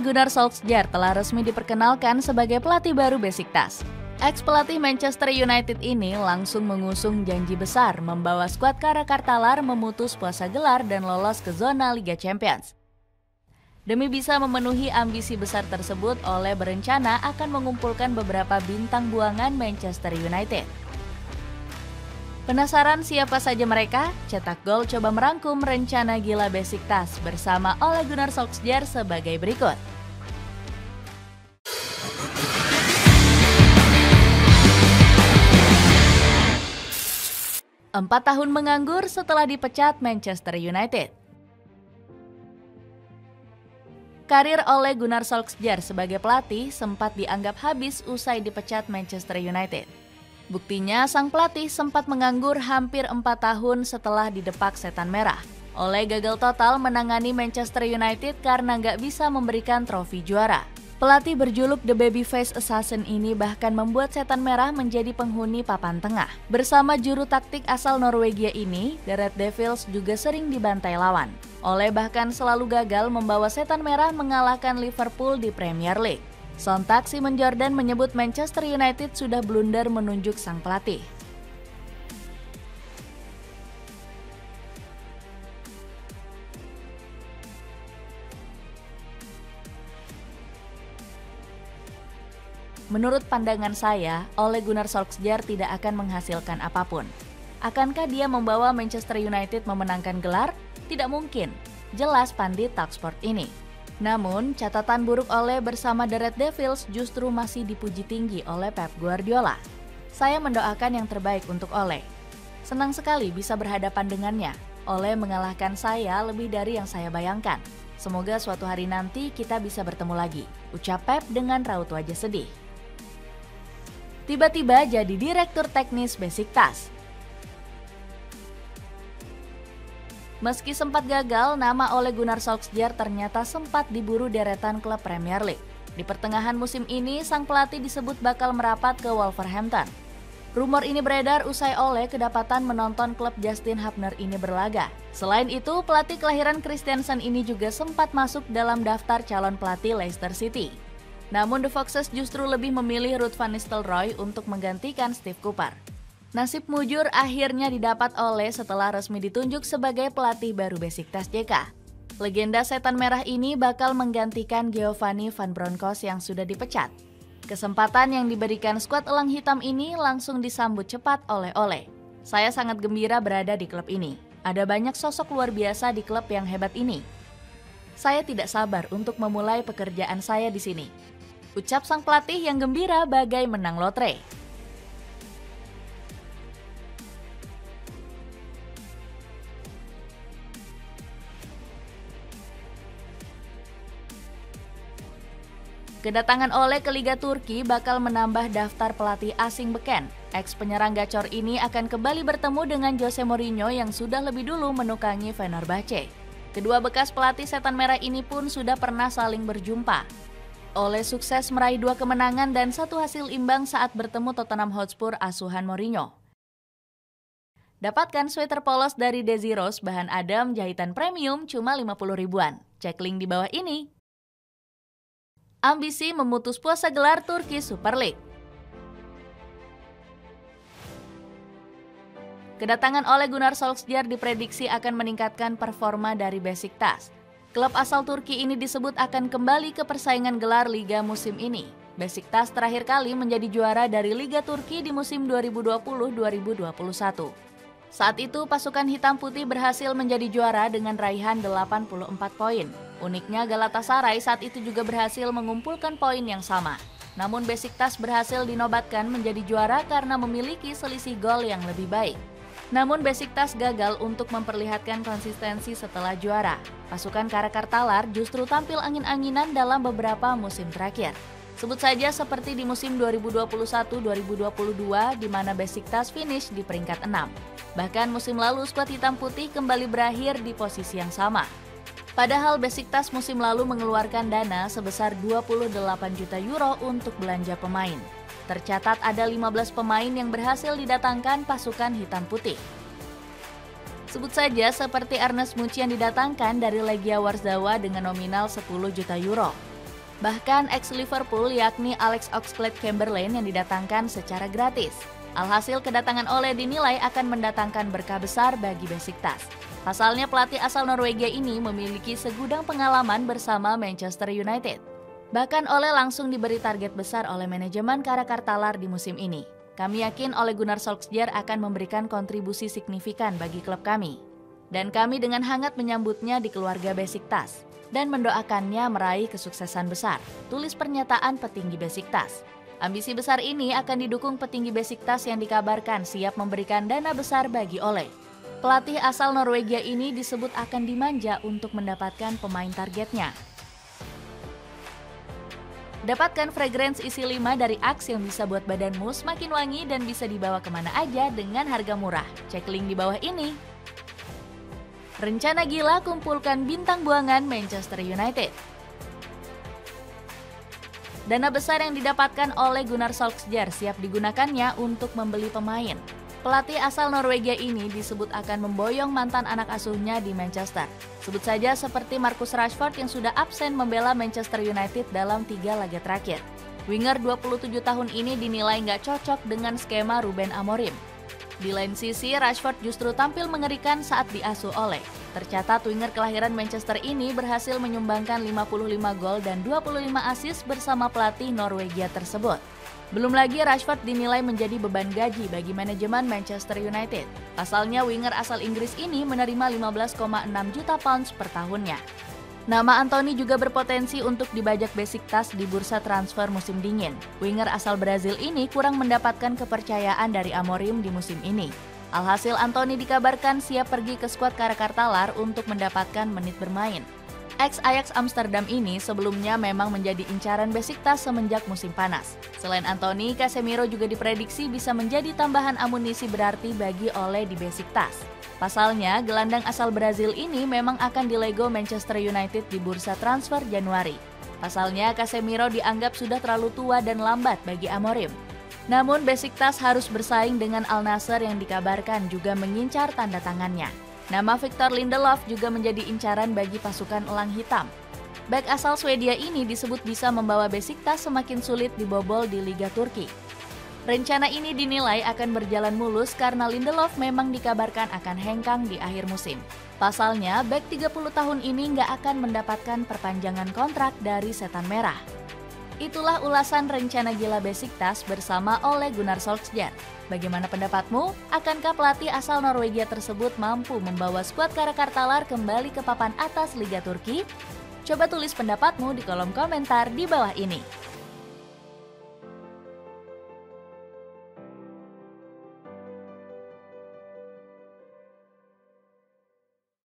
Gunnar Solskjaer telah resmi diperkenalkan sebagai pelatih baru Besiktas. Ex-pelatih Manchester United ini langsung mengusung janji besar membawa skuad Karakartalar memutus puasa gelar dan lolos ke zona Liga Champions. Demi bisa memenuhi ambisi besar tersebut, Ole berencana akan mengumpulkan beberapa bintang buangan Manchester United. Penasaran siapa saja mereka? Cetak Gol coba merangkum rencana gila Besiktas bersama Ole Gunnar Solskjaer sebagai berikut. Empat tahun menganggur setelah dipecat Manchester United. Karir Ole Gunnar Solskjaer sebagai pelatih sempat dianggap habis usai dipecat Manchester United. Buktinya, sang pelatih sempat menganggur hampir 4 tahun setelah didepak setan merah. Ole gagal total menangani Manchester United karena nggak bisa memberikan trofi juara. Pelatih berjuluk The Babyface Assassin ini bahkan membuat setan merah menjadi penghuni papan tengah. Bersama juru taktik asal Norwegia ini, The Red Devils juga sering dibantai lawan. Ole bahkan selalu gagal membawa setan merah mengalahkan Liverpool di Premier League. Sontak Simon Jordan menyebut Manchester United sudah blunder menunjuk sang pelatih. Menurut pandangan saya, Ole Gunnar Solskjaer tidak akan menghasilkan apapun. Akankah dia membawa Manchester United memenangkan gelar? Tidak mungkin, jelas pandit Talksport ini. Namun, catatan buruk Ole bersama The Red Devils justru masih dipuji tinggi oleh Pep Guardiola. Saya mendoakan yang terbaik untuk Ole. Senang sekali bisa berhadapan dengannya. Ole mengalahkan saya lebih dari yang saya bayangkan. Semoga suatu hari nanti kita bisa bertemu lagi, ucap Pep dengan raut wajah sedih. Tiba-tiba jadi direktur teknis Besiktas. Meski sempat gagal, nama Ole Gunnar Solskjaer ternyata sempat diburu deretan klub Premier League. Di pertengahan musim ini, sang pelatih disebut bakal merapat ke Wolverhampton. Rumor ini beredar usai Ole kedapatan menonton klub Justin Hubner ini berlaga. Selain itu, pelatih kelahiran Christiansen ini juga sempat masuk dalam daftar calon pelatih Leicester City. Namun The Foxes justru lebih memilih Ruud van Nistelrooy untuk menggantikan Steve Cooper. Nasib mujur akhirnya didapat Ole setelah resmi ditunjuk sebagai pelatih baru Besiktas JK. Legenda setan merah ini bakal menggantikan Giovanni Van Bronckhorst yang sudah dipecat. Kesempatan yang diberikan skuad elang hitam ini langsung disambut cepat oleh Ole. Saya sangat gembira berada di klub ini. Ada banyak sosok luar biasa di klub yang hebat ini. Saya tidak sabar untuk memulai pekerjaan saya di sini, ucap sang pelatih yang gembira bagai menang lotre. Kedatangan Ole ke Liga Turki bakal menambah daftar pelatih asing beken. Ex-penyerang gacor ini akan kembali bertemu dengan Jose Mourinho yang sudah lebih dulu menukangi Fenerbahce. Kedua bekas pelatih setan merah ini pun sudah pernah saling berjumpa. Ole sukses meraih 2 kemenangan dan 1 hasil imbang saat bertemu Tottenham Hotspur asuhan Mourinho. Dapatkan sweater polos dari Desi Rose bahan Adam jahitan premium cuma 50 ribuan. Cek link di bawah ini. Ambisi memutus puasa gelar Turki Super League. Kedatangan Ole Gunnar Solskjaer diprediksi akan meningkatkan performa dari Besiktas. Klub asal Turki ini disebut akan kembali ke persaingan gelar Liga musim ini. Besiktas terakhir kali menjadi juara dari Liga Turki di musim 2020-2021. Saat itu pasukan hitam putih berhasil menjadi juara dengan raihan 84 poin. Uniknya Galatasaray saat itu juga berhasil mengumpulkan poin yang sama. Namun Besiktas berhasil dinobatkan menjadi juara karena memiliki selisih gol yang lebih baik. Namun Besiktas gagal untuk memperlihatkan konsistensi setelah juara. Pasukan Karakartalar justru tampil angin-anginan dalam beberapa musim terakhir. Sebut saja seperti di musim 2021-2022 di mana Besiktas finish di peringkat 6. Bahkan musim lalu skuad hitam putih kembali berakhir di posisi yang sama. Padahal Besiktas musim lalu mengeluarkan dana sebesar 28 juta euro untuk belanja pemain. Tercatat ada 15 pemain yang berhasil didatangkan pasukan hitam putih. Sebut saja seperti Ernest Mucci yang didatangkan dari Legia Warszawa dengan nominal 10 juta euro. Bahkan ex-Liverpool yakni Alex Oxlade-Chamberlain yang didatangkan secara gratis. Alhasil kedatangan Ole dinilai akan mendatangkan berkah besar bagi Besiktas. Pasalnya pelatih asal Norwegia ini memiliki segudang pengalaman bersama Manchester United. Bahkan Ole langsung diberi target besar oleh manajemen Karakartalar di musim ini. Kami yakin Ole Gunnar Solskjaer akan memberikan kontribusi signifikan bagi klub kami. Dan kami dengan hangat menyambutnya di keluarga Besiktas dan mendoakannya meraih kesuksesan besar, tulis pernyataan petinggi Besiktas. Ambisi besar ini akan didukung petinggi Besiktas yang dikabarkan siap memberikan dana besar bagi Ole. Pelatih asal Norwegia ini disebut akan dimanja untuk mendapatkan pemain targetnya. Dapatkan fragrance isi 5 dari Axe yang bisa buat badanmu semakin wangi dan bisa dibawa kemana aja dengan harga murah. Cek link di bawah ini. Rencana gila kumpulkan bintang buangan Manchester United. Dana besar yang didapatkan oleh Gunnar Solskjaer siap digunakannya untuk membeli pemain. Pelatih asal Norwegia ini disebut akan memboyong mantan anak asuhnya di Manchester. Sebut saja seperti Marcus Rashford yang sudah absen membela Manchester United dalam 3 laga terakhir. Winger 27 tahun ini dinilai nggak cocok dengan skema Ruben Amorim. Di lain sisi, Rashford justru tampil mengerikan saat diasuh Ole. Tercatat winger kelahiran Manchester ini berhasil menyumbangkan 55 gol dan 25 assist bersama pelatih Norwegia tersebut. Belum lagi Rashford dinilai menjadi beban gaji bagi manajemen Manchester United. Pasalnya winger asal Inggris ini menerima 15,6 juta pounds per tahunnya. Nama Antony juga berpotensi untuk dibajak Besiktas di bursa transfer musim dingin. Winger asal Brazil ini kurang mendapatkan kepercayaan dari Amorim di musim ini. Alhasil Antony dikabarkan siap pergi ke skuad Karakartalar untuk mendapatkan menit bermain. Ex-Ajax Amsterdam ini sebelumnya memang menjadi incaran Besiktas semenjak musim panas. Selain Antony, Casemiro juga diprediksi bisa menjadi tambahan amunisi berarti bagi Ole di Besiktas. Pasalnya, gelandang asal Brazil ini memang akan dilego Manchester United di bursa transfer Januari. Pasalnya, Casemiro dianggap sudah terlalu tua dan lambat bagi Amorim. Namun, Besiktas harus bersaing dengan Al Nassr yang dikabarkan juga mengincar tanda tangannya. Nama Victor Lindelof juga menjadi incaran bagi pasukan Elang Hitam. Bek asal Swedia ini disebut bisa membawa Besiktas semakin sulit dibobol di Liga Turki. Rencana ini dinilai akan berjalan mulus karena Lindelof memang dikabarkan akan hengkang di akhir musim. Pasalnya, bek 30 tahun ini nggak akan mendapatkan perpanjangan kontrak dari Setan Merah. Itulah ulasan rencana gila Besiktas bersama Ole Gunnar Solskjaer. Bagaimana pendapatmu? Akankah pelatih asal Norwegia tersebut mampu membawa skuad Karakartalar kembali ke papan atas Liga Turki? Coba tulis pendapatmu di kolom komentar di bawah ini.